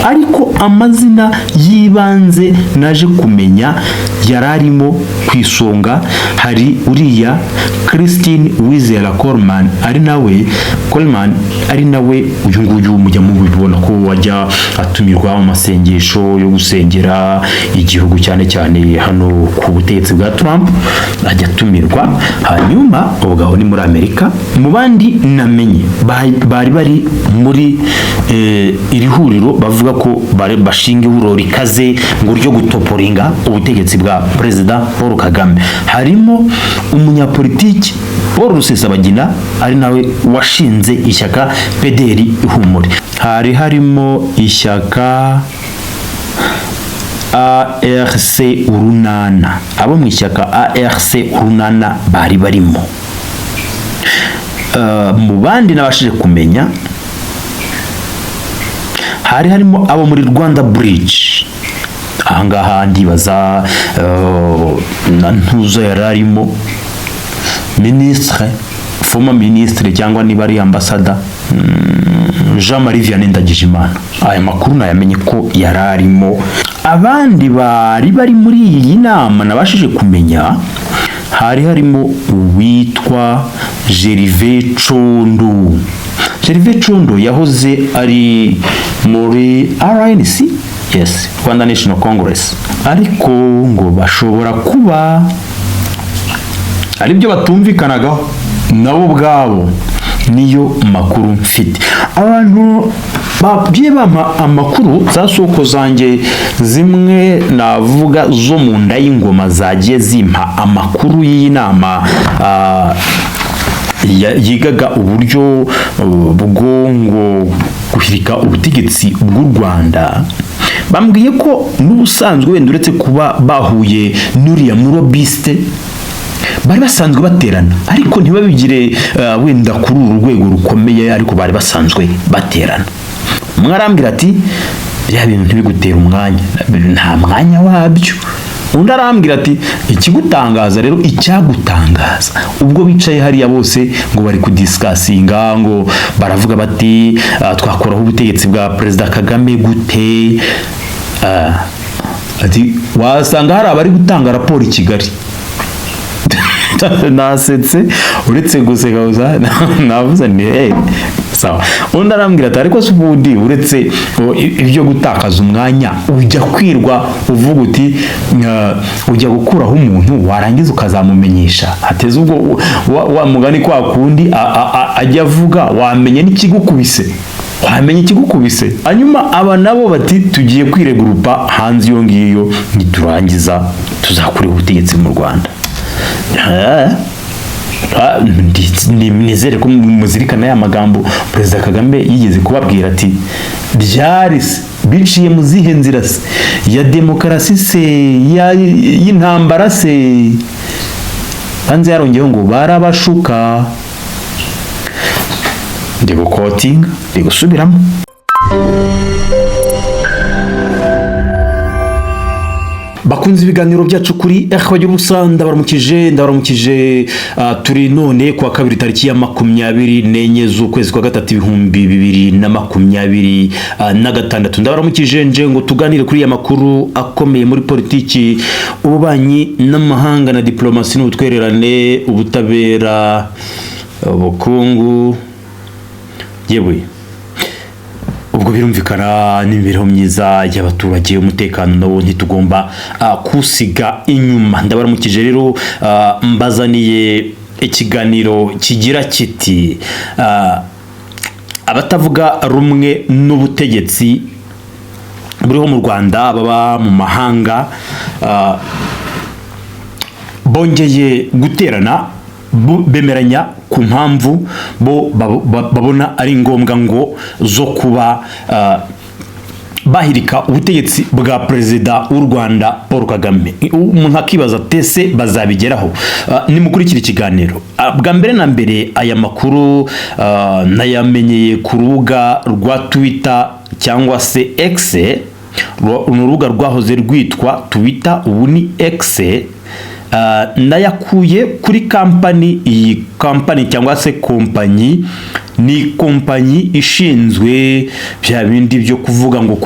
ariko amazina yibanze naje kumenya yararimo ku isonga hari uriya Christine Wizera Coleman ari nawe uyu nguyu mujya mubibona ko wajya atumirwa mu masengesho yo gusengera igihugu cyane cyane hano ku butegetsi bwa Trump, ajya atumirwa. Hanyuma ubwo ni muri Amerika. Mu bandi namenye bari muri iri huriro bavuga ko bashinga ihuriro rikaze ngo ryo gutoporinga ubutegetsi bwa Perezida Paul Kagame. Harimo umunyapolitiki Paul Rusesabagina ari nawe washinze ishyaka PDR Ihumure. Harimo ishyaka ARC Urunana. Abo mu ishyaka ARC Urunana bari barimo. Mu bandi nabashije kumenya harimo abo muri Rwanda Bridge. Ahangaha ndibaza na Ntuzo yararimo former ministre cyangwa niba ari ambassador Jean-Marie Vianney Ndagijimana. Aya makuru nayamenye ko yararimo. Abandi bari muri iyi nama nabashije kumenya harimo uwitwa Gervais Condo. Gervais Condo yahoze ari muri RNC, yes, Rwanda National Congress, ariko ngo bashobora kuba ari byo batumvikanagaho nabo ubwabo. Niyo makuru mfite. Abantu babye bama amakuru za soko zanjye zimwe navuga zo mu nda y'ingoma zagiye zimpa amakuru y'inama yigaga uburyo bwo guhirika ubutegetsi bw'u Rwanda. Bambwiye ko n'ubusanzwe wenda uretse kuba bahuye n'uriya murobiste bari basanzwe baterana, ariko ntibabigire wenda kuri uru rwego rukomeye, ariko bari basanzwe baterana. Umwe arambwira ati bya bintu ntibigutera umwanya, nta mwanya wabyo. Undi arambwira ati ikigutangaza rero, icyagutangaza ubwo bicaye hariya bose ngo bari kudiscusinga, ngo baravuga bati twakoraho ubutegetsi bwa Perezida Kagame gute. Ati wasanga hari abari gutanga raporo i Kigali. Nasetse uretse guseka gusa navuze ni sawa. Undi arambwira ati ariko subundi uretse ibyo gutakaza umwanya ujya kwirwa uvuga uti ujya gukuraho umuntu warangiza ukazamumenyesha, ateze ubwo wa mugani kwa kundi ajya avuga wamenye n'ikigukubise, wamenye ikigukubise. Hanyuma aba nabo bati tugiye kwiregurupa hanze iyo ngiyo niturangiza tuzakurira ubutegetsi mu Rwanda. Nizere ko muzirikana ya magambo Perezida Kagame yigeze kubabwira ati byari biciye mu zihe nzira se ya demokarasi se y'intambara se. Hanze yarongeyeho ngo barabashuka. Ndigukotinga ndigusubiramo. Bakunze ibiganiro byacu kuri Bagira ubusa, ndabaramukije turi none kwa kabiri tariki ya 24 z'ukwezi kwa gatatu 2026. Ndabaramukije nje ngo tuganire kuri ya makuru akomeye muri politiki, ububanyi n'amahanga na diplomasi n'ubutwererane, ubutabera, ubukungu, yewe ubwo birumvikana n'imibereho myiza y'abaturage, umutekano nawo ntitugomba kusiga inyuma. Ndabaramukije rero mbazaniye ikiganiro kigira kiti abatavuga rumwe n'ubutegetsi buriho mu Rwanda baba mu mahanga bongeye guterana bemeranya ku mpamvu bo babona ari ngombwa ngo zo kuba bahirika ubutegetsi bwa Perezida w'u Rwanda Paul Kagame. Umuntu akibaza tese bazabigeraho. Nimukurikira ikiganiro. Bwa mbere na mbere aya makuru nayamenyeye ku rubuga rwa Twitter cyangwa se X. Urubuga rwahoze rwitwa Twitter, ubu ni X. Nayakuye kuri iyi kampani cyangwa se kompanyi ni kompanyi ishinzwe bya bindi byo kuvuga ngo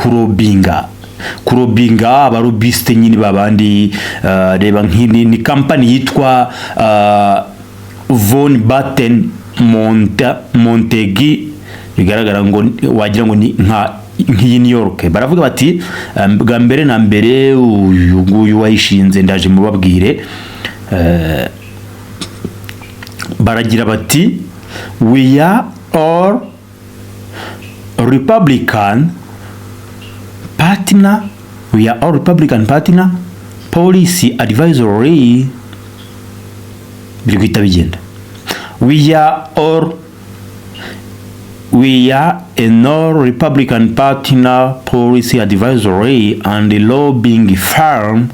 kurobinga abarobiste nyine babandi reba nk'ini ni company yitwa Von Batten Montegi, bigaragara ngo wagira ngo ni nk'iyi New York. Baravuga bati bwa mbere na mbere uyu nguyu wayishinze ndaje mubabwire, baragira bati we are all Republican partner, policy advisory, biri guhita bigenda. We are a non-Republican partner, policy advisory and a lobbying firm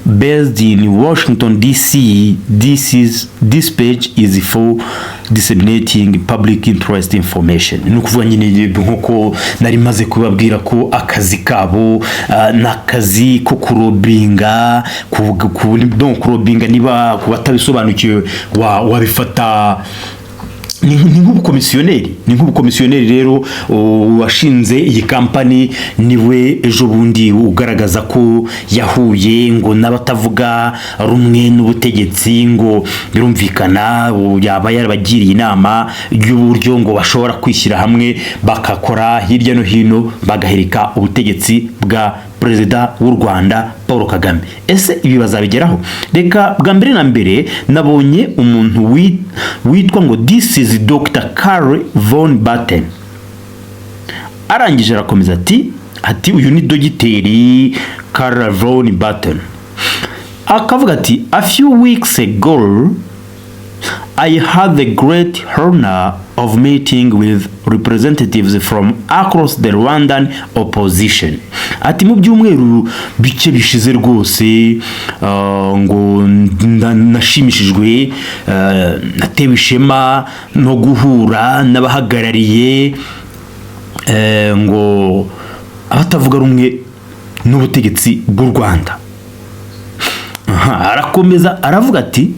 based in Washington DC. This page is for disseminating public interest information. Nukuvuga nyine nkuko nari maze kubabwira ko akazi kabo nakazi ko kurobinga kurobinga, niba kubatabisobanukiwe wabifata ni nk'ubukomisiyoneri rero washinze iyi kampani niwe ejo bundi ugaragaza ko yahuye ngo n'abatavuga rumwe n'ubutegetsi, ngo birumvikana yaba yarabagiriye inama y'uburyo ngo bashobora kwishyira hamwe bakakora hirya no hino bagahereka ubutegetsi bwa Perezida w'u Rwanda Paul Kagame. Ese ibi bazabigeraho? Reka bwa mbere na mbere nabonye umuntu witwa ngo this is Dr. Carl Von Batten, arangije arakomeza ati uyu ni dogiteri Carl Von Batten, akavuga ati a few weeks ago I had the great honor of meeting with representatives from across the Rwandan opposition. Ati mu byumweru bice bishize rwose ngo nashimishijwe natewe ishema no guhura n'abahagarariye ngo abatavuga rumwe n'ubutegetsi bw'u Rwanda. Arakomeza aravuga ati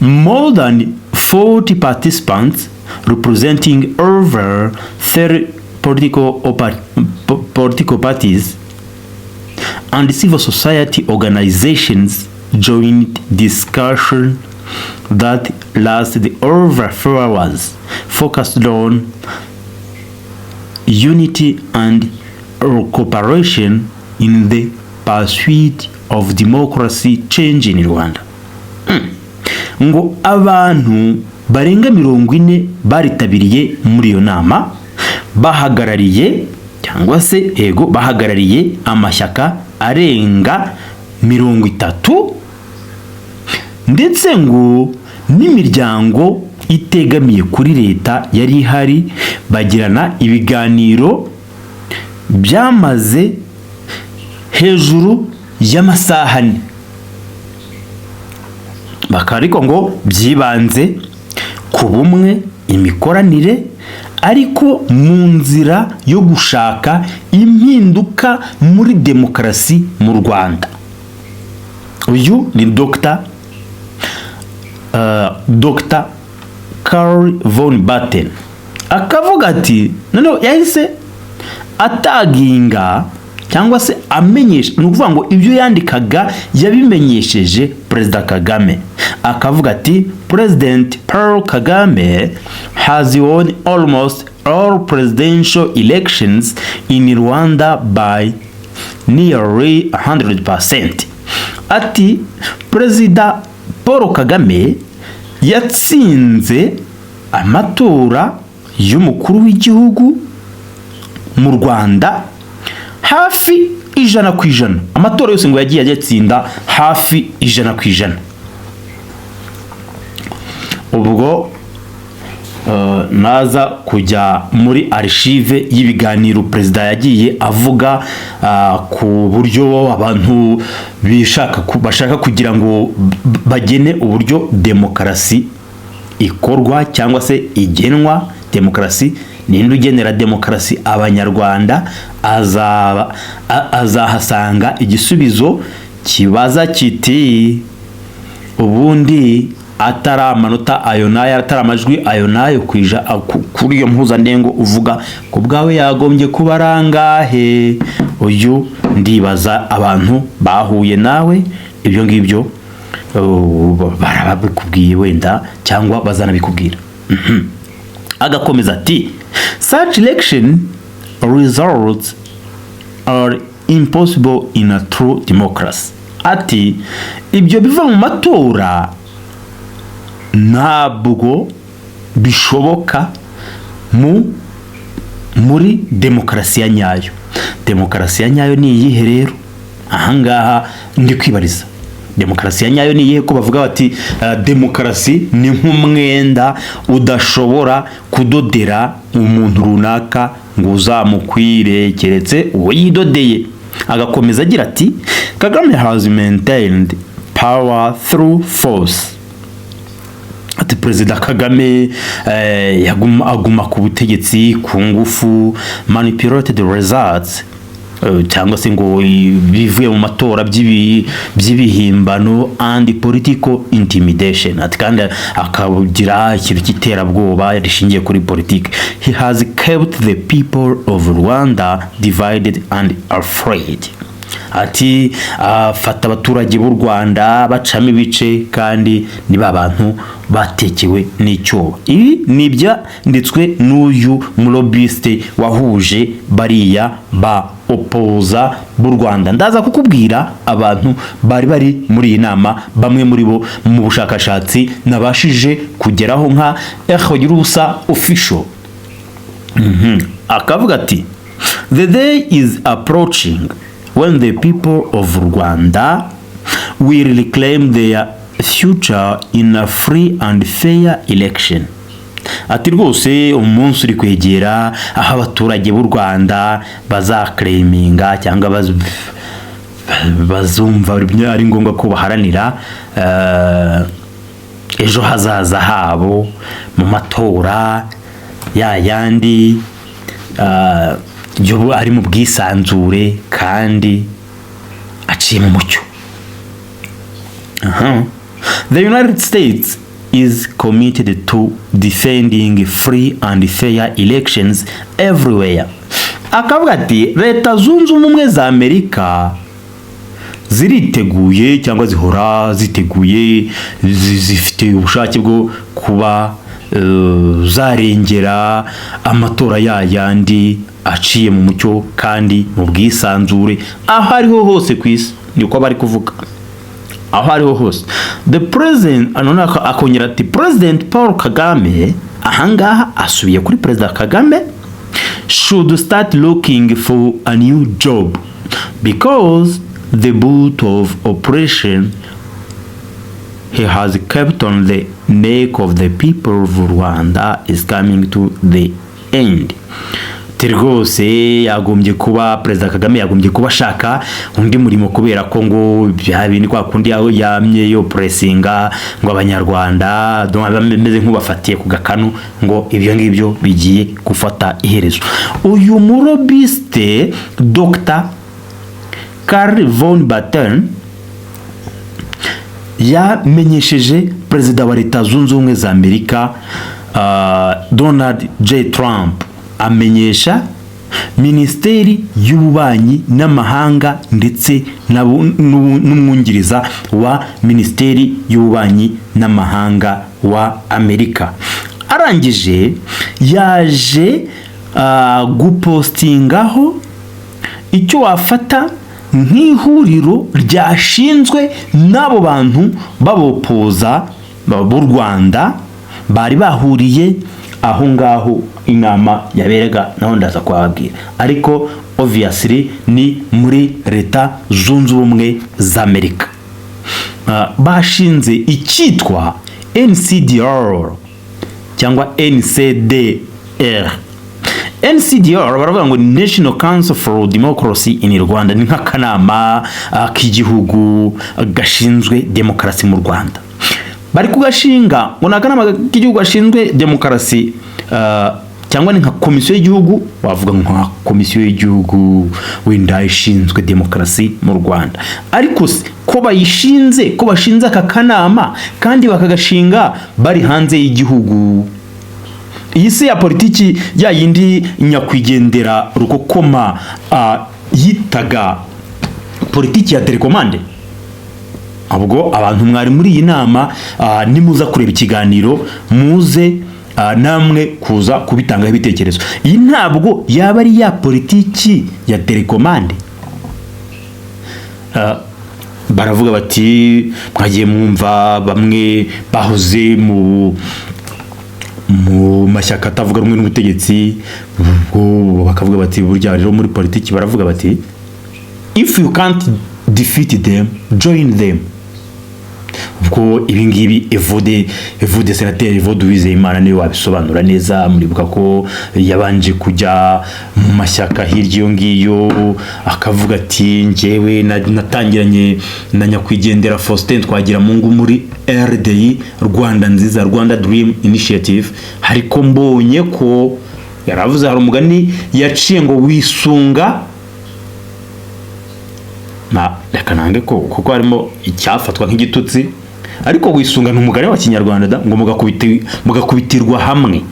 more than 40 participants representing over 30 political parties and civil society organizations joined discussion that lasted over 4 hours, focused on unity and cooperation in the pursuit of democracy change in Rwanda. Ngo abantu barenga 40 baritabiriye muri iyo nama bahagarariye cyangwa se bahagarariye amashyaka arenga 30 ndetse ngo n'imiryango itegamiye kuri leta yari ihari, bagirana ibiganiro byamaze hejuru y'amasaha 4. Bakariko ngo byibanze ku bumwe, imikoranire, ariko mu nzira yo gushaka impinduka muri demokarasi mu Rwanda. Uyu ni Dr. Carl Von Batten akavuga ati noneho yahise ataginga cyangwa se amenyesha, ni ukuvuga ngo ibyo yandikaga yabimenyesheje Perezida Kagame. Akavuga ati President Paul Kagame has won almost all presidential elections in Rwanda by nearly 100%. Ati Perezida Paul Kagame yatsinze amatora y'umukuru w'igihugu mu Rwanda hafi 100%. Amatora yose ngo yagiye yatsinda hafi 100%. Ubwo naza kujya muri archive y'ibiganiro Perezida yagiye avuga ku buryo abantu bashaka kugira ngo bagene uburyo demokarasi ikorwa cyangwa se igenwa. Demokarasi ninde ugenera demokarasi? Abanyarwanda. Azahasanga igisubizo kibaza kiti ubundi atari amanota ayo n'ayo, atari amajwi ayo n'ayo kuri iyo mpuzandengo uvuga ku bwawe yagombye kuba arangahe. Uyu ndibaza abantu bahuye nawe ibyo ngibyo barabikubwiye wenda cyangwa bazanabikubwira. Agakomeza ati such election results are impossible in a true democracy. Ati ibyo biva mu matora ntabwo bishoboka muri demokarasi ya nyayo. Demokarasi ya nyayo ni iyihe rero? Ahangaha ndi kwibariza demokarasi ya nyayo ni iyihe? Ko bavuga bati demokarasi ni nk'umwenda udashobora kudodera umuntu runaka ngo uzamukwire keretse uwo yidodeye. Agakomeza agira ati Kagame has maintained power through force. Ati Perezida Kagame aguma ku butegetsi ku ngufu, manipulated results, cyangwa se ngo bivuye mu matora by'ibihimbano and political intimidation. Ati kandi akagira ikintu cy'iterabwoba rishingiye kuri politiki. He has kept the people of Rwanda divided and afraid. Ati afata abaturage b'u Rwanda bacamo ibice kandi niba abantu batekewe n'icyoba. Ibi nibyanditswe n'uyu murobiste wahuje bariya ba opoza b'u Rwanda. Ndaza kukubwira abantu bari muri iyi nama, bamwe muri bo mu bushakashatsi nabashije kugeraho nka Echoyirusa official. Akavuga ati the day is approaching when the people of Rwanda will reclaim their future in a free and fair election. Ati rwose umunsi uri kwegera aho abaturage b'u Rwanda bazaclaiminga cyangwa bazumva ari ngombwa ko baharanira ejo hazaza habo mu matora yandi yo ari mu bwisanzure kandi aciye mu mucyo. The United States is committed to defending free and fair elections everywhere. Akavuga ati Leta Zunze Ubumwe za Amerika ziriteguye cyangwa zihora ziteguye, zifite ubushake bwo kuba zarengera amatora yandi aciye mu mucyo kandi mu bwisanzure aho ariho hose ku isi. Niko bari kuvuga aho ariho hose. The president anonaka akongera ati President Paul Kagame, ahangaha asubiye kuri President Kagame, should start looking for a new job because the boot of oppression he has kept on the neck of the people of Rwanda is coming to the end. Rwose yagombye kuba Perezida Kagame yagombye kuba shaka undi murimo kubera ko ngo byabindi kwa kundi aho yamye yo pressinga ngo abanyarwanda bameze nk'ubafatiye ku gakanu ngo ibyo ngibyo bigiye gufata iherezo. Uyu murobiste Dr. Karl von Batten yamenyesheje Perezida wa Leta Zunze Ubumwe za Amerika Donald J. Trump, amenyesha Minisiteri y'Ububanyi n'Amahanga ndetse n'umwungiriza wa Minisiteri y'Ububanyi n'Amahanga wa Amerika. Arangije yaje gupostingaho icyo wafata nk'ihuriro ryashinzwe n'abo bantu babopoza b'u Rwanda bari bahuriye aho ngaho inama yaberaga, naho ndaza kwababwira, ariko obviously ni muri Leta Zunze Ubumwe za Amerika. Bashinze icyitwa NCDR cyangwa NCDR. NCDR baravuga ngo National Council for Democracy in Rwanda, ni nk'akanama k'igihugu gashinzwe demokarasi mu Rwanda. Bari kugashinga ngo nakanama k'igihugu gashinzwe demokarasi cyangwa ni nka komisiyo y'igihugu, wavuga nka komisiyo y'igihugu wenda ishinzwe demokarasi mu Rwanda. Ariko ko bashinze aka kanama kandi bakagashinga bari hanze y'igihugu, iyi se ya politiki ya yindi nyakwigendera Rukokoma yitaga politiki ya telekomande. Ubwo abantu mwari muri iyi nama nimuza kureba ikiganiro muze namwe kuza kubitangaho ibitekerezo. Iyi ntabwo yaba ari ya politiki ya telekomande. Baravuga bati mwagiye mwumva bamwe bahoze mu mashyaka atavuga rumwe n'ubutegetsi, ubwo bakavuga bati burya rero muri politiki baravuga bati if you can't defeat them join them. Ubwo ibingibi Evode Senateri Evode Uwizeyimana niwe wabisobanura neza. Muribuka ko yabanje kujya mu mashyaka hirya iyo ngiyo akavuga ati njyewe natangiranye na nyakwigendera Faustin Twagiramungu muri RDI, Rwanda nziza, Rwanda Dream Initiative, ariko mbonye ko yaravuze hari umugani yaciye ngo wisunga na yakanange ko kuko harimo icyafatwa nk'igitutsi, ariko wisunga n'umugani wa Kinyarwanda ngo mugakubitirwa hamwe.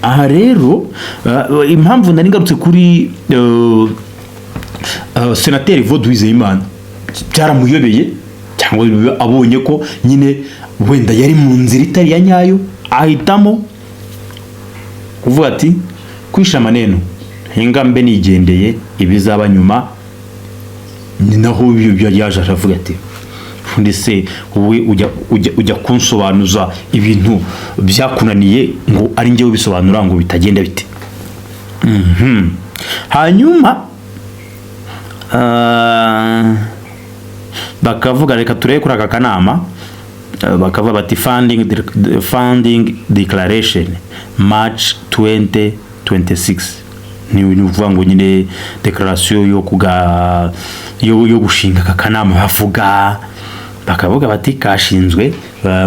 Aha rero impamvu nari ngarutse kuri Senateri Evode Uwizeyimana byaramuyobeye, cyangwa abonye ko nyine wenda yari mu nzira itari ya nyayo, ahitamo kuvuga ati kwisha maneno hinga mbe nigendeye ibizaba nyuma. Ni naho yaje avuga ati fundi se wowe ujya kunsobanuza ibintu byakunaniye ngo ari njye ubisobanura ngo bitagenda bite. Hanyuma bakavuga reka turebe kuri aka kanama, bakavuga bati funding declaration March 2026. ni uvuga ngo nyine declaration yo gushinga aka kanama bavuga, bakavuga bati kashinzwe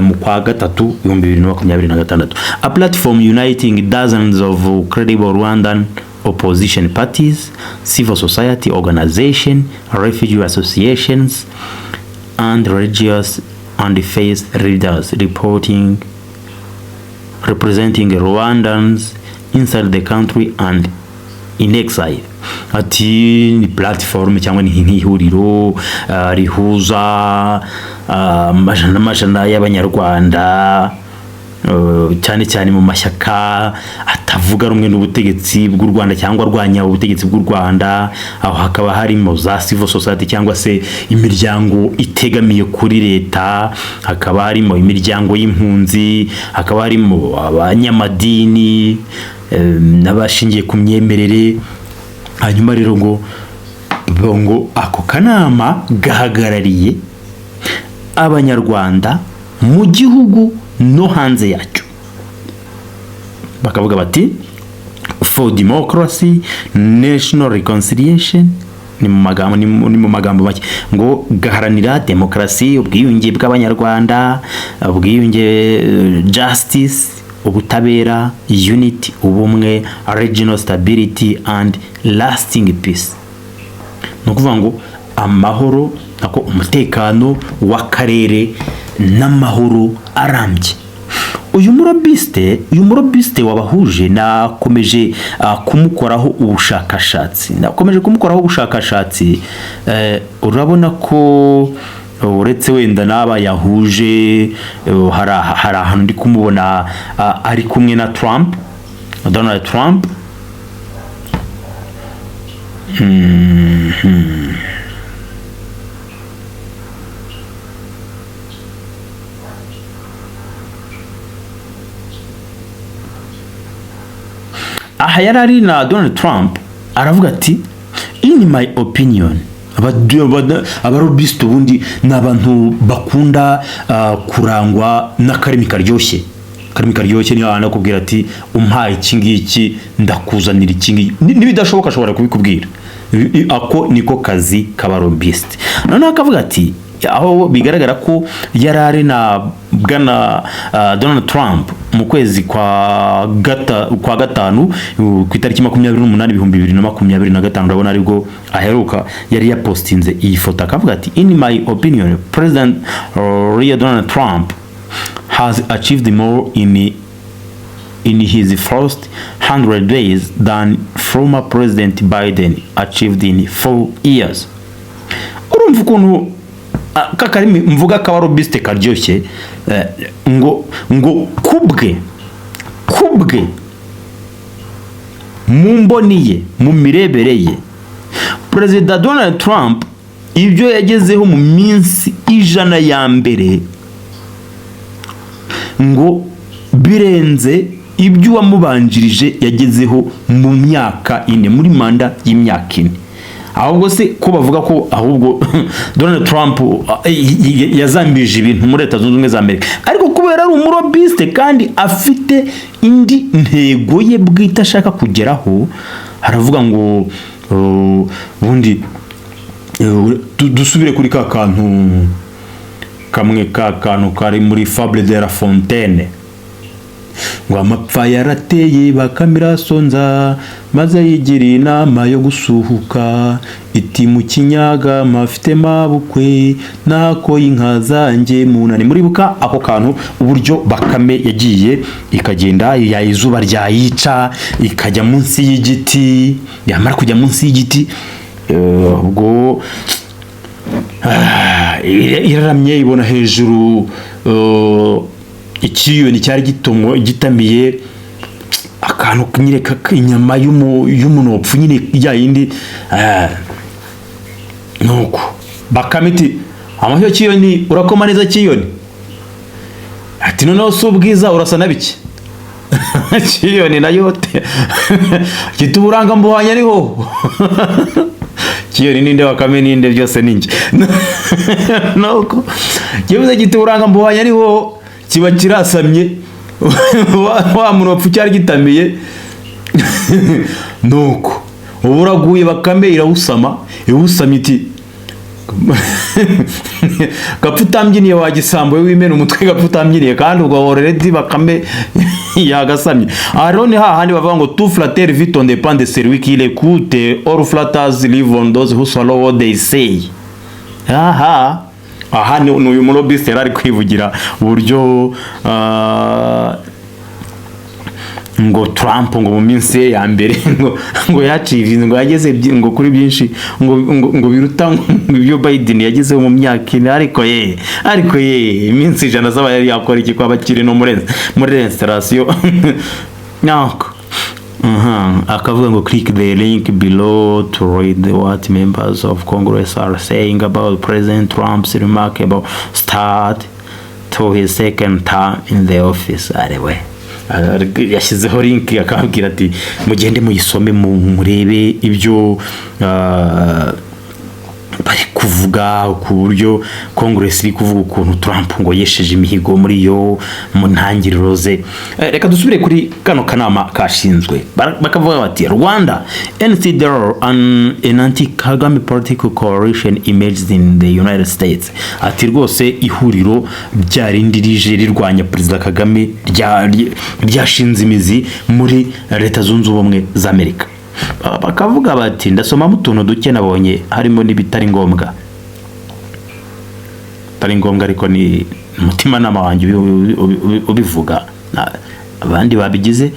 mu kwa gatatu 2026. A platform uniting dozens of credible Rwandan opposition parties, civil society organizations, refugee associations, and religious and faith leaders representing Rwandans inside the country and in exile. Ati ni platform cyangwa ni ihuriro rihuza amajana y'abanyarwanda cyane cyane mu mashyaka atavuga rumwe n'ubutegetsi bw'u Rwanda cyangwa rwanya ubutegetsi bw'u Rwanda. Aho hakaba harimo za civil society cyangwa se imiryango itegamiye kuri leta, hakaba harimo imiryango y'impunzi, hakaba harimo abanyamadini n'abashingiye ku myemerere. Hanyuma rero ngo ako kanama gahagarariye abanyarwanda mu gihugu no hanze yacyo. Bakavuga bati for democracy, national reconciliation, ni mu magambo make ngo gaharanira demokrasi, ubwiyunge bw'abanyarwanda, ubwiyunge, justice, ubutabera, unity, ubumwe, regional stability and lasting peace. Nukuvuga ngo amahoro, nako umutekano w'akarere n'amahoro arambye. Uyu murobiste wabahuje nakomeje kumukoraho ubushakashatsi. Urabona ko uretse wenda naba yahuje hari ahantu ndi kumubona ari kumwe na Donald Trump. Aha yarari na Donald Trump aravuga ati in my opinion abarobiste ubundi n'abantu bakunda kurangwa n'akarimi karyoshye. Akarimi karyoshye niyo abana kubwira ati umpaye iki ngiki ndakuzanira iki ngiki, nibidashoboka ashobora kubikubwira. Ako niko kazi k'abarobiste. Noneho akavuga ati aho bigaragara ko yari ari na bwana Donald Trump mu kwezi kwa gatanu ku itariki 28/2025 urabona aribwo aheruka yari yapostinze iyi foto akavuga ati in my opinion President Donald Trump has achieved more in his first 100 days than former President Biden achieved in 4 years. Urumva ukuntu kakarimi mvuga kabarobiste karyoshye ngo kubwe mu mboniye mu mirebereye President Donald Trump ibyo yagezeho mu minsi 100 ya mbere ngo birenze ibyo wamubanjirije yagezeho mu myaka 4 muri manda y'imyaka 4. ahubwo se ko bavuga ko ahubwo Donald Trump yazambije ibintu muri Leta Zunze Ubumwe za Amerika, ariko kubera ari umurobiste kandi afite indi ntego ye bwite ashaka kugeraho, haravuga ngo ubundi dusubire kuri ka kantu kamwe kari muri Fable de la Fontaine ngo amapfa yarateye Bakamira sonza maze yigira inama yo gusuhuka iti mu kinyaga mafite mabukwe nako inka zanjye munani. muri buka ako kantu uburyo Bakame yagiye ikagenda ya izuba ryayica ikajya munsi y'igiti, yamara kujya munsi y'igiti ubwo iraramye ibona hejuru ikiyoni cyari gitamiye akantu nyine inyama y'umunopfu nyine ya yindi nuko Bakame iti amahyo kiyoni urakoma neza kiyoni, ati noneho si ubwiza urasa na biki kiyoni nayo gita uburanga mbuhanya ariho kiyoni ninde Bakame ninde byose ninjye nuko kibuze gita uburanga mbuhanya ariho kiba kirasamye wa munopfu cyari gitamiye nuko uburaguye Bakame irawusama iwusamye iti gapfutambyiniye wagisambo wimena umutwe gapfutambyiniye kandi ubwo already Bakame yagasamye. Aroni hahandi bavuga ngo tout flatteur vit on dépend de celui qui l'écoute, all flatters live on those who swallow what they say. aha ni uyu murobiste yari kwivugira uburyo ngo Trump ngo mu minsi ya mbere ngo yaciye ngo yageze ngo kuri byinshi ngo biruta ibyo Biden yagezeho mu myaka 4, ariko ye iminsi 100 zaba yari yakora iki kwa bakire no muri restauration nako akavuga ngo click the link below to read what members of Congress are saying about President Trump's remarkable start to his second term in the office. Anyway, yashyizeho link akabwira ati mugende muyisome murebe ibyo bari kuvuga ku buryo Congress iri kuvuga ukuntu Trump ngo yesheje imihigo muri yo mu ntangiriro ze. Reka dusubire kuri kano kanama kashinzwe bakavuga bati Rwanda NCDR an anti-Kagame political coalition emerged in the United States. Ati rwose ihuriro ryarindi rije rirwanya Perezida Kagame ryashinze imizi muri Leta Zunze Ubumwe za Amerika. Bakavuga bati ndasoma mu tuntu duke nabonye harimo n'ibitari ngombwa ariko ni umutima n'amahanga ubivuga abandi babigize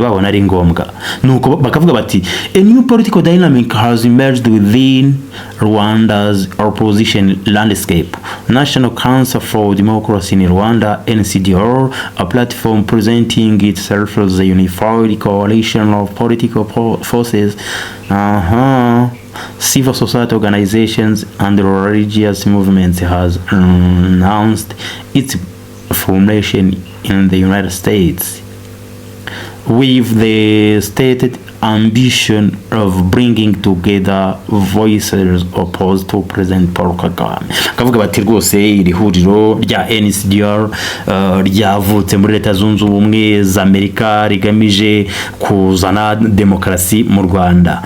babona ari ngombwa. Nuko bakavuga bati a new political dynamic has emerged within Rwanda's opposition landscape. National Council for Democracy in Rwanda, NCDR, a platform presenting itself as a unified coalition of political forces, civil society organizations and religious movements, has announced its formation in the United States, with the stated ambition of bringing together voices opposed to President Paul Kagame. Kavuga bati rwose iri huriro rya NCDR ryavutse muri Leta Zunze Ubumwe za Amerika rigamije kuzana demokarasi mu Rwanda.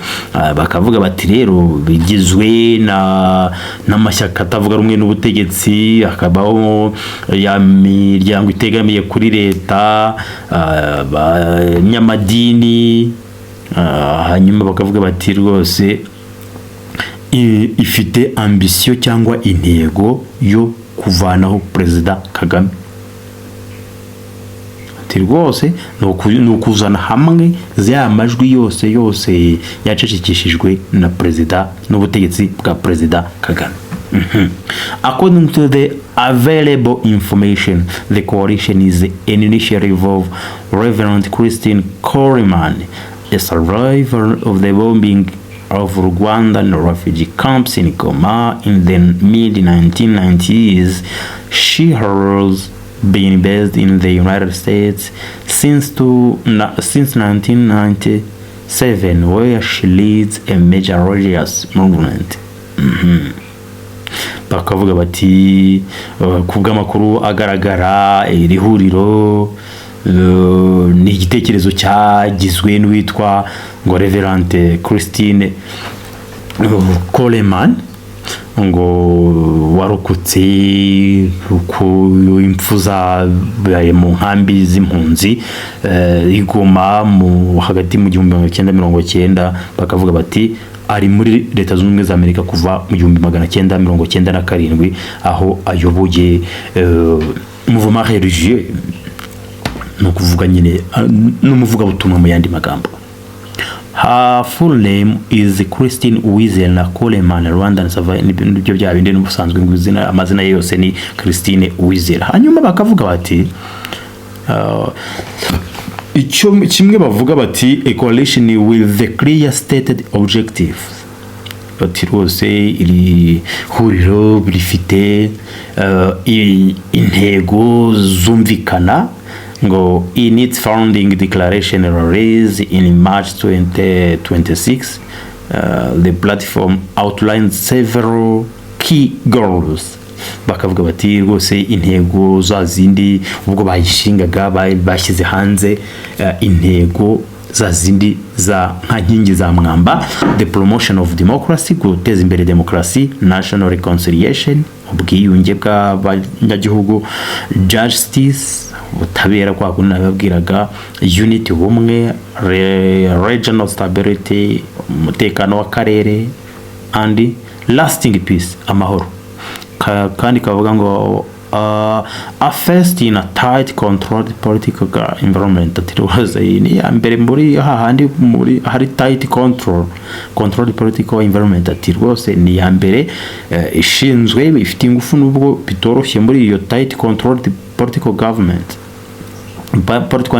Bakavuga bati rero bigizwe n'amashyaka atavuga rumwe n'ubutegetsi, akabaho ya miryango itegamiye kuri leta, abanyamadini, hanyuma bakavuga bati rwose ifite ambisiyo cyangwa intego yo kuvanaho Perezida Kagame. Ati rwose ni ukuzana hamwe za majwi yose yacecekeshejwe na Perezida n'ubutegetsi bwa Perezida Kagame. According to the available information, the coalition is an initiative of Reverend Christine Coleman, a survivor of the bombing of Rwandan refugee camps in Goma in the mid-1990s. She has been based in the United States since 1997, where she leads a major religious movement. Bakavuga bati kubw'amakuru agaragara iri huriro ni igitekerezo cyagizwe n'uwitwa ngo Reverend Christine Coleman, ngo warokotse ku impfuza mu nkambi z'impunzi igoma mu hagati mu 1990. Bakavuga bati ari muri Leta Zunze Ubumwe za Amerika kuva mu 1997 aho ayoboye mouvement religieux, no kuvuga nyine n'umuvuga butumwa mu yandi magambo. Her full name is Christine Uwizera Coleman, Rwandan survivor. Nibyo bya bindi n'ubusanzwe nguzina amazina yose ni Christine Uwizera. Hanyuma bakavuga bati icyo kimwe bavuga bati a coalition with the clear stated objectives. Bati rwose iri huriro rifite intego zumvikana, ngo in its founding declaration released in March 2026, the platform outlined several key goals. Bakavuga bati rwose intego za zindi ubwo bayishingaga bashyize hanze intego za zindi za nkingi za mwamba: the promotion of democracy, guteza imbere demokrasi; national reconciliation, ubwiyunge bw'abanyagihugu; justice, ubutabera kwa kundi nababwiraga; unity, ubumwe; regional stability, umutekano w'akarere; and lasting peace, amahoro. Kandi kavuga ngo a first in a tight controlled political environment. Ati rwose ni ya mbere muri hahandi muri hari tight controlled political environment. Ati rwose ni ya mbere ishinzwe ifite ingufu nubwo bitoroshye muri iyo tight controlled political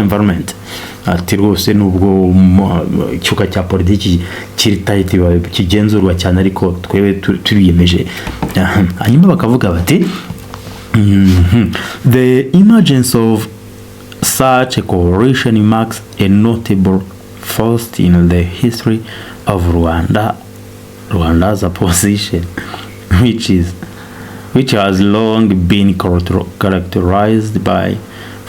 environment. Ati rwose nubwo cyuka cya politiki kiri tight kigenzurwa cyane, ariko twebe turiyemeje. Hanyuma bakavuga bati the emergence of such a coalition marks a notable first in the history of Rwanda's opposition, which has long been characterized by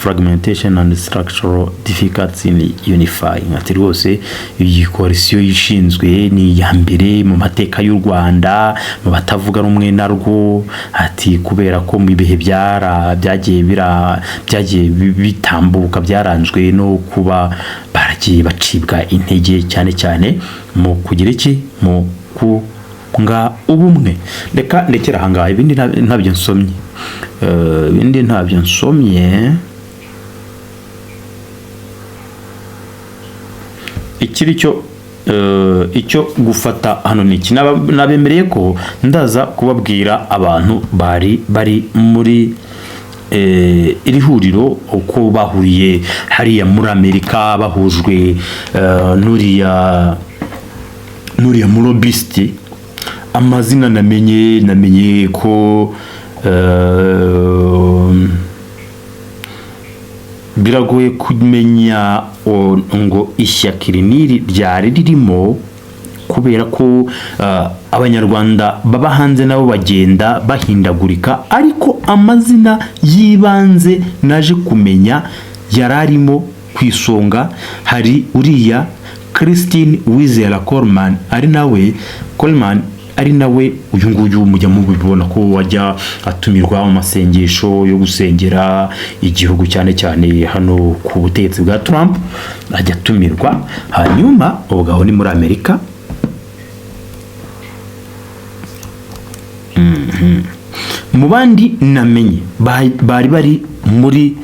fragmentation and structural difficulties in unifying. Ati rwose iyi coalition yishinzwe ni ya mbere mu mateka y'u Rwanda mu batavuga rumwe narwo. Ati kubera ko mu bihe byagiye bitambuka byaranzwe no kuba baragiye bacibwa intege cyane mu kugira iki mu kunga ubumwe. Reka ndekera ahangaha, ibindi ntabyo nsomye. Ikiri icyo gufata hano ni iki, nabemereye ko ndaza kubabwira abantu bari muri iri huriro uko bahuriye hariya muri Amerika, bahujwe nuriya mulobisti. Amazina namenye ko biragoye kumenya ngo ishyaka iri n'iri ryari ririmo, kubera ko abanyarwanda baba hanze nabo bagenda bahindagurika, ariko amazina y'ibanze naje kumenya yari arimo ku isonga hari uriya Christine Uwizera Coleman, ari nawe uyu nguyu mujya mubibona ko wajya atumirwa mu masengesho yo gusengera igihugu cyane cyane hano ku butegetsi bwa Trump, ajya atumirwa. Hanyuma ubwo ni muri Amerika. Mu bandi namenye bari muri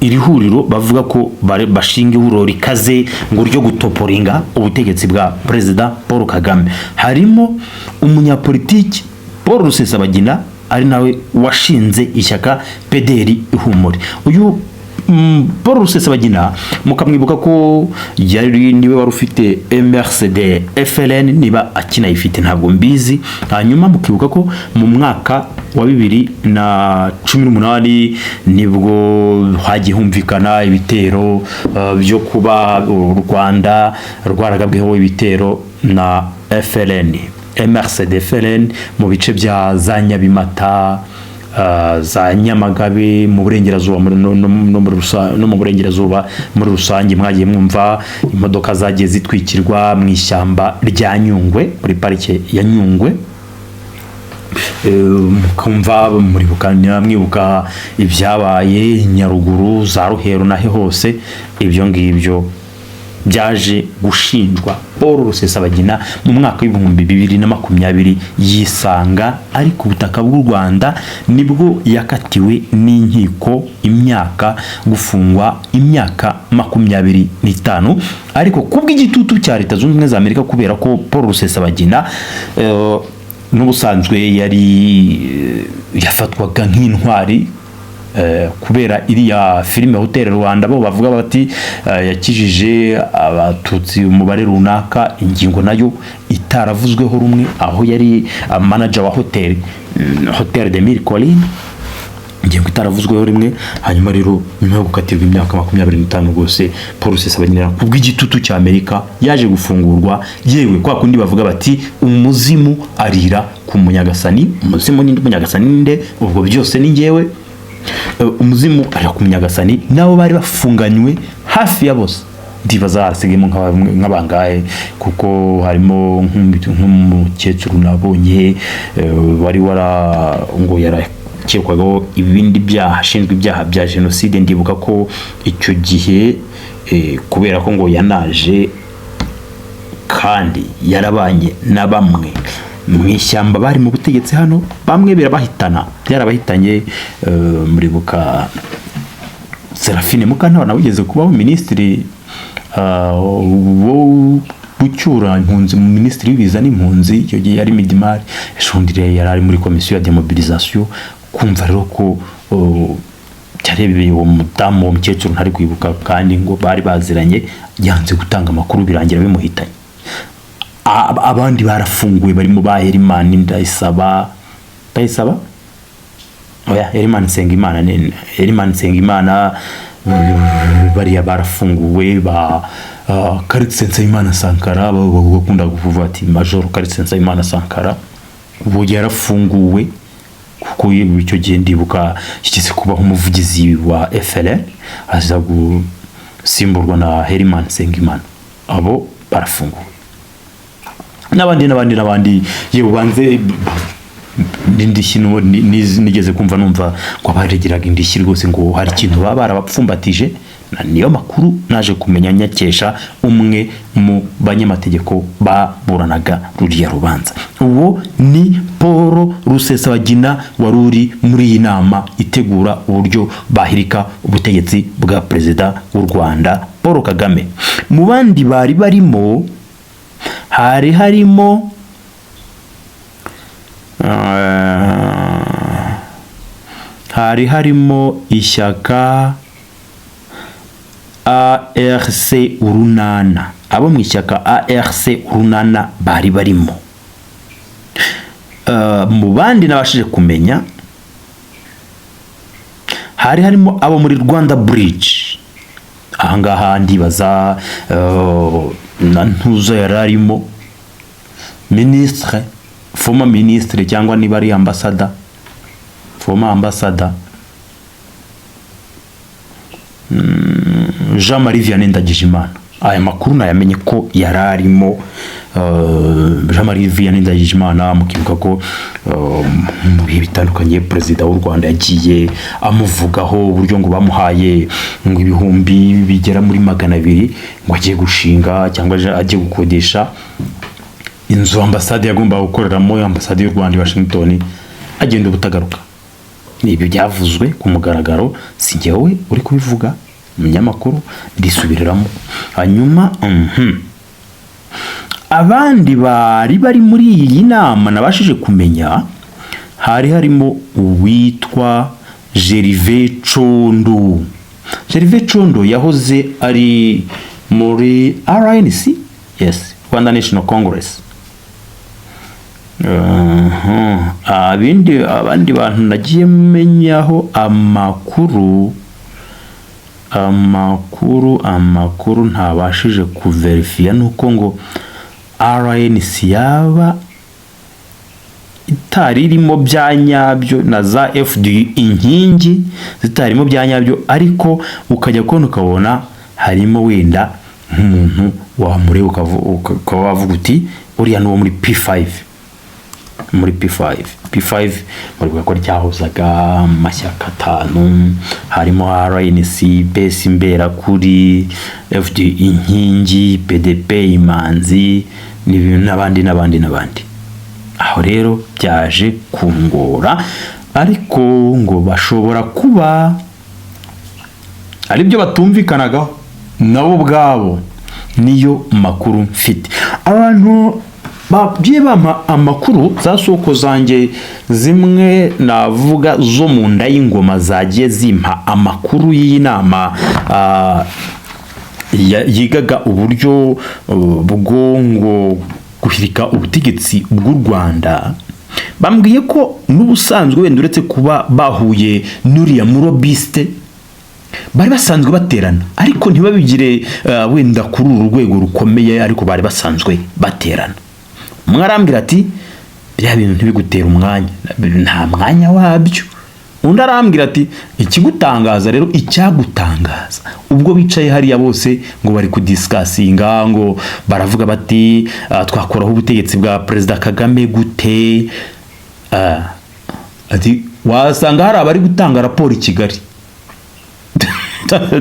iri huriro bavuga ko bashinga ihuriro rikaze ngo ryo gutoporinga ubutegetsi bwa Perezida Paul Kagame. Harimo umunyapolitiki Paul Rusesabagina, ari nawe washinze ishyaka PDR Ihumure. Uyu Paul Rusesabagina mukamwibuka ko yari niwe wari ufite MRCD FLN, niba akinayifite ntabwo mbizi. Hanyuma mukibuka ko mu mwaka wa 2018 nibwo hagiye humvikana ibitero byo kuba u Rwanda rwaragabweho ibitero na FLN, MRCD FLN mu bice bya za Nyabimata, za Nyamagabe mu burengerazuba no mu burengerazuba muri rusange. Mwagiye mwumva imodoka zagiye zitwikirwa mu ishyamba rya Nyungwe, muri parike ya Nyungwe. Mukumva mwibuka ibyabaye Nyaruguru, za Ruhero nahe hose. Ibyo ngibyo byaje gushinjwa Paul Rusesabagina mu mwaka w'2020 yisanga ari ku butaka bw'u Rwanda, nibwo yakatiwe n'inkiko imyaka gufungwa imyaka 25, ariko kubw'igitutu cya Leta Zunze Ubumwe za Amerika, kubera ko Paul Rusesabagina n'ubusanzwe yari yafatwaga nk'intwari kubera iriya filime Hotel Rwanda bo bavuga bati yakijije abatutsi umubare runaka, ingingo nayo itaravuzweho rumwe, aho yari manager wa Hotel de Mille Collines, ingingo itaravuzweho rimwe. Hanyuma rero nyuma yo gukatirwa imyaka 25 rwose Paul Rusesabagina kubw'igitutu cya Amerika yaje gufungurwa. Yewe kwa kundi bavuga bati umuzimu arira ku munyagasani, umuzimu n'indi munyagasani ninde, ubwo byose ni ngewe. Umuzimu ari ku munyagasani, nabo bari bafunganywe hafi ya bose. Ndibaza hasigemo nk'abangahe, kuko harimo nk'umukecuru nabonye wari ngo yarakekwaho ibindi byaha, ashinzwe ibyaha bya jenoside. Ndibuka ko icyo gihe kubera ko ngo yanaje kandi yarabanye na bamwe mu ishyamba bari mu butegetsi hano, bamwe byarabahitanye. Muribuka Serafine Mukantabana wigeze kubaho minisitiri wo gucyura impunzi, mu minisitiri w'ibiza n'impunzi, icyo gihe yari Midimari. Eshundire yari ari muri komisiyo ya demobilisation. Kumva rero ko cyarebeye uwo mudamu w'umukecuru ntari kwibuka, kandi ngo bari baziranye, yanze gutanga amakuru birangira bimuhitanye. Abandi barafunguwe barimo ba Herimani Ndayisaba, Herimani Nsengimana, bariya barafunguwe. Ba Karitse Nsabimana Sankara bakunda kuvuga ati Major Karitse Nsabimana Sankara ubu yarafunguwe, kuko icyo gihe ndibuka kigeze kubaho umuvugizi wa FLN aza gusimburwa na Herimani Nsengimana. Abo barafunguwe, n'abandi yewe banze indishyi. Nigeze kumva numva ko baregeraga indishyi rwose, ngo hari ikintu baba barabapfumbatije. Niyo makuru naje kumenya nyakesha umwe mu banyamategeko baburanaga ruriya rubanza. Uwo ni Paul Rusesabagina wari uri muri iyi nama itegura uburyo bahirika ubutegetsi bwa Perezida w'u Rwanda Paul Kagame. Mu bandi bari barimo harimo ishyaka ARC Urunana. Abo mu ishyaka ARC Urunana bari barimo. Mu bandi nabashije kumenya hari harimo abo muri Rwanda Bridge. Ahangaha ndibaza na Ntuzo yari arimo, ministre, former ministre cyangwa niba ari ambassador, former ambassador Jean-Marie Vianney Ndagijimana. Aya makuru nayamenye ko yari arimo Jean-Marie Vianney Ndagijimana. Mukibuka ko mu bihe bitandukanye perezida w'u Rwanda yagiye amuvugaho uburyo ngo bamuhaye ngo ibihumbi bigera muri 200 ngo agiye gushinga cyangwa agiye gukodesha inzu ambasade yagomba gukoreramo, ambasade y'u Rwanda i Washington, agenda ubutagaruka. Ibyo byavuzwe ku mugaragaro, si njyewe uri kubivuga, umunyamakuru ndisubiriramo. Hanyuma abandi bari muri iyi nama nabashije kumenya, hari harimo uwitwa Gervais Condo. Gervais Condo yahoze ari muri RNC, yes, Rwanda National Congress. Abandi bantu nagiye menyaho amakuru ntabashije kuverifia nuko ngo RNC yaba itaririmo byanyabyo na za FDU inkingi zitarimo byanyabyo, ariko ukajya kubona ukabona harimo wenda nk'umuntu wamureba ukaba wavuga uti uriya nuwo muri P5, muri P5 muri gukora cyahozaga amashyaka 5, harimo RNC, base imbera kuri FD inkingi, PDP Imanzi n'abandi. Aho rero byaje kungora, ariko ngo bashobora kuba ari byo batumvikanagaho nabo ubwabo. Niyo makuru mfite. Abantu babye bama amakuru za soko zanjye zimwe navuga zo mu nda y'ingoma zagiye zimpa amakuru y'inama yigaga uburyo bwo guhirika ubutegetsi bw'u Rwanda. Bambwiye ko n'ubusanzwe wenda uretse kuba bahuye n'uriya murobiste bari basanzwe baterana, ariko ntibabigire wenda kuri uru rwego rukomeye, ariko bari basanzwe baterana. Mwarambwira ati bya bintu ntibigutera umwanya, nta mwanya wabyo. Undi arambwira ati ikigutangaza rero, icyagutangaza ubwo bicaye hariya bose ngo bari kudiscussinga, ngo baravuga bati twakoraho ubutegetsi bwa Perezida Kagame gute. Ati wasanga hari abari gutanga raporo i Kigali.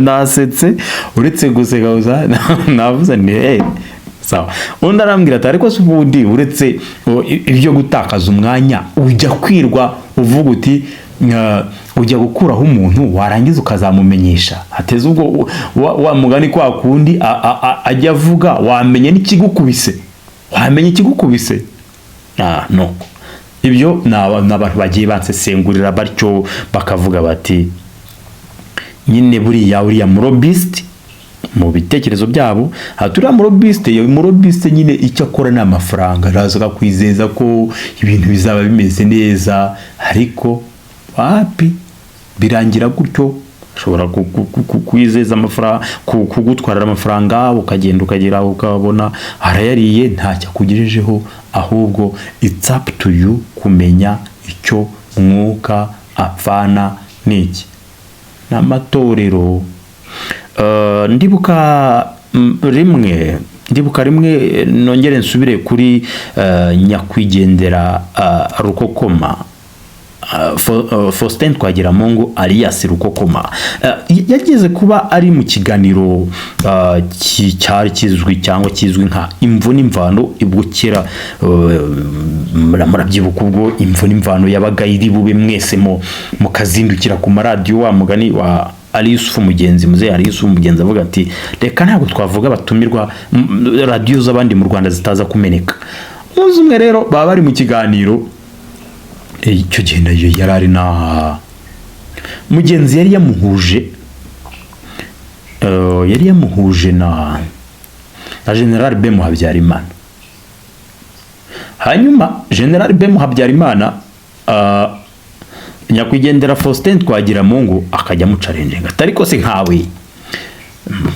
Nasetse uretse guseka navuze ni sawa. Undi arambwira ati ariko se ubundi uretse ibyo gutakaza umwanya ujya kwirwa uvuga uti ujya gukuraho umuntu warangiza ukazamumenyesha, hateze ubwo wa mugani kwa kundi ajya avuga wamenye n'ikigukubise, wamenye ikigukubise. No, ibyo n'abantu bagiye bansesengurira batyo bakavuga bati nyine buriya murobiste mu bitekerezo byabo. Haturiya murobiste nyine icyo akora ni amafaranga, araza kwizeza ko ibintu bizaba bimeze neza, ariko wapi birangira gutyo. Ashobora kwizeza amafaranga, kugutwarira amafaranga, ukagenda ukagera ukabona arayariye ntacyo akugejejeho, ahubwo it's up to you kumenya icyo mwuka apfana n'iki. N'amatorero ndibuka rimwe nongere nsubire kuri nyakwigendera Rukokoma, Faustin Twagiramungu alias Rukokoma. Yageze kuba ari mu kiganiro cyari kizwi cyangwa kizwi nka Imvo n'Imvano. Ibukera murabyibuka ubwo Imvo n'Imvano yabaga iri bube mwese mu kazindukira ku maradiyo, wa mugani wa Ali Yusufu Mugenzi, muze Ali Yusufu Mugenzi avuga ati reka ntabwo twavuga batumirwa radio z'abandi mu Rwanda zitaza kumeneka. Muzi umwe rero baba bari mu kiganiro, icyo gihe nayo yarari na Mugenzi yari yamuhuje na General Bemu Habyarimana. Hanyuma General Bemu Habyarimana nyakwigendera Faustin Twagiramungu akajya mucarenjenga atari ko se nkawe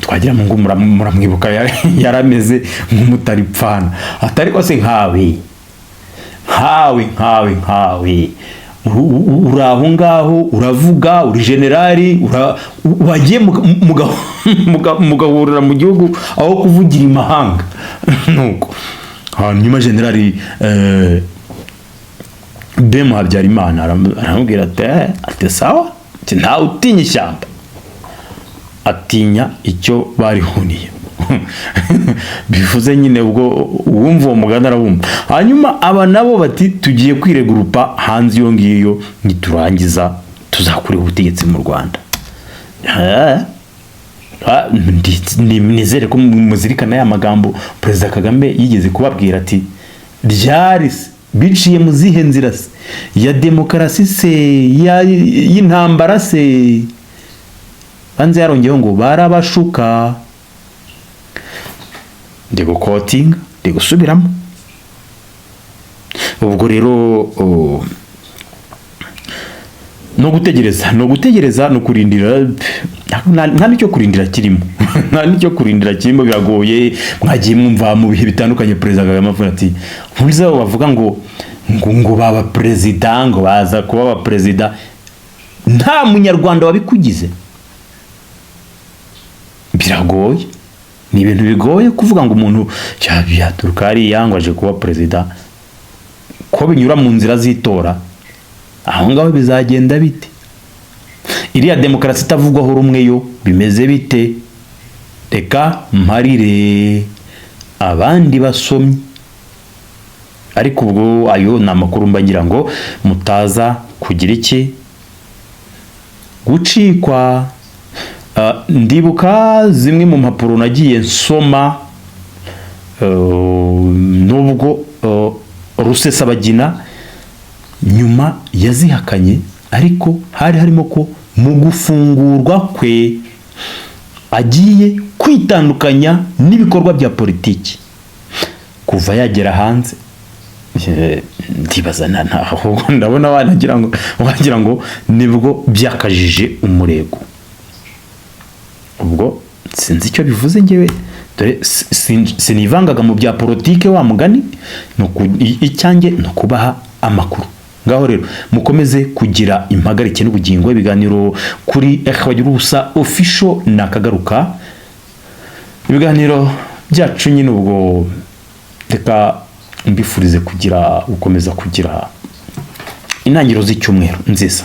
Twagiramungu muramwibuka yarameze nk'umutaripfana atari ko se nkawe uraho ngaho uravuga uri generali wagiye mugahurira mu gihugu aho kuvugira imahanga nuko hanyuma generali Bemu Habyarimana aramubwira ati sawa ntawe utinya ishyamba atinya icyo barihuniye bivuze nyine ubwo uwumva uwo muganda arabumva hanyuma aba nabo bati tugiye kwiregurupa hanze iyo ngiyo niturangiza tuzakurira ubutegetsi mu Rwanda nizere ko muzirikana ya magambo Perezida Kagame yigeze kubabwira ati ryari biciye mu zihe nzira se ya demokarasi se y'intambara se hanze yarongeyeho ngo barabashuka ndi gukotinga ndi gusubiramo ubwo rero no gutegereza no kurindira nta nicyo kurindira kirimo biragoye mwagiye mwumva mu bihe bitandukanye Perezida Kagame avuga ati ntubiza bavuga ngo baba perezida ngo baza kuba aba perezida nta munyarwanda wabikugize biragoye ni ibintu bigoye kuvuga ngo umuntu yaturuka ari yangwaje kuba perezida ko binyura mu nzira z'itora aho ngaho bizagenda bite iriya demokarasi itavugwaho rumwe yo bimeze bite reka mparire abandi basomyi ariko ubwo ayo ni amakuru mbagira ngo mutaza kugira iki gucikwa ndibuka zimwe mu mpapuro nagiye nsoma nubwo Rusesabagina nyuma yazihakanye ariko hari harimo ko mu gufungurwa kwe agiye kwitandukanya n'ibikorwa bya politiki kuva yagera hanze ndibaza ntaho ndabona wagira ngo nibwo byakajije umurego ubwo sinzi icyo bivuze ngewe dore sinivangaga mu bya politike wa mugani icyange no kubaha amakuru ngaho rero mukomeze kugira impagarike n'ubugingo ibiganiro kuri Bagiruwubusa official nakagaruka ibiganiro byacu nyine ubwo reka mbifurize gukomeza kugira intangiriro z'icyumweru nziza.